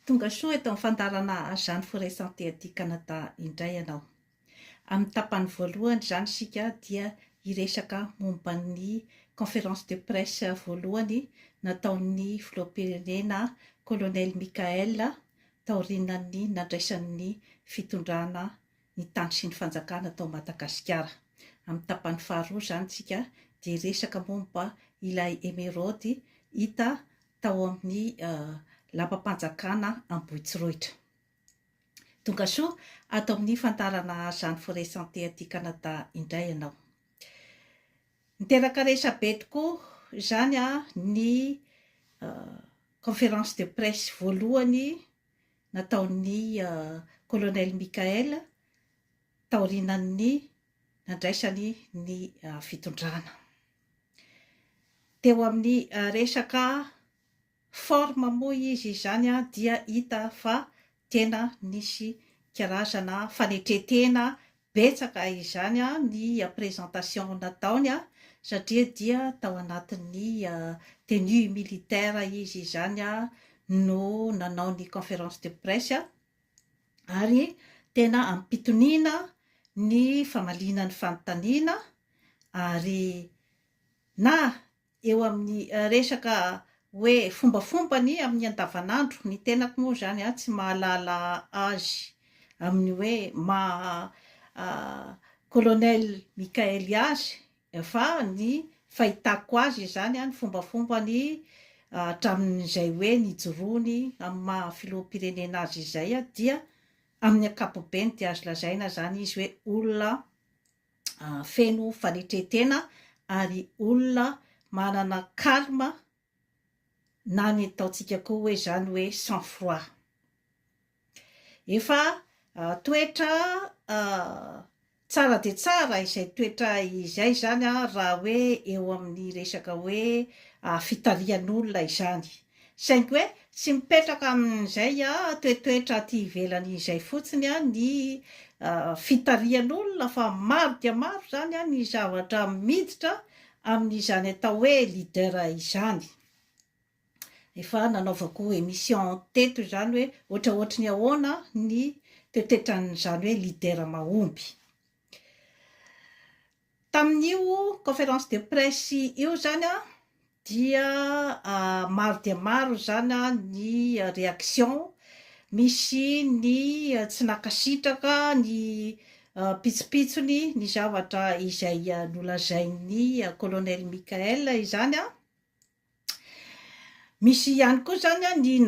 Tonga soa eto amin'ny fandarana Jeanne Forêt Santé aty Canada indray ianao. Amin'ny tapany voalohany izany isika dia hiresaka momba ny conférence de presse voalohany nataon'ny filoham-pirenena Colonel Michael taorian'ny nandraisan'ny fitondrana ny tany sy ny fanjakana tao Madagasikara. Amin'ny tapany faharoa izany isika dia hiresaka momba ilay émeraude hita tao amin'ny lampam-panjakana Ambohitsiroitra. Tonga soa ato amin'ny fantarana Jeanne Forêt Santé aty Canada indray ianao. Niteraka resabe tokoa izany ny conférence de presse voalohany nataon'ny colonel Michael taorian'ny nandraisany ny fitondrana. Teo amin'ny resaka forme moa izy izany dia hita fa tena nisy karazana fanetretena betsaka izany ny présentation nataony satria dia tao anatin'ny tenue militaire izy izany no nanao ny conférence de presse ary tena ampitoniana ny famalina ny fanontaniana ary na eo amin'ny resaka hoe fombafombany amin'ny andavanandro ny tenako moa zany tsy mahalala azy amin'ny hoe colonel Michael azy fa ny fahitako azy zany ny fombafombany hatramin'izay hoe nijoroany amin'ny maha filoham-pirenena azy izay dia amin'ny ankapobeny dia azo lazaina zany izy hoe olona feno fanetretena ary olona manana calme na ny ataontsika koa hoe zany hoe sang froid. Efa toetra tsara dia tsara izay toetra izay zany raha hoe eo amin'ny resaka hoe fitarian'olona izany. Saingy hoe tsy mipetraka amin'izay toetoetra aty ivelany izay fotsiny ny fitarian'olona fa maro dia maro zany ny zavatra miditra amin'izany atao hoe leader izany. Efa nanaovako émission teto izany hoe ohatraohatry ny ahoana ny toetetran'izany hoe leader mahomby. Tamin'io conférence de presse io zany dia maro dia maro zany ny réaction, misy ny tsy nankasitraka ny pitsopitsony ny zavatra izay nolazain'ny colonel Michael izany misy ihany koa zany ny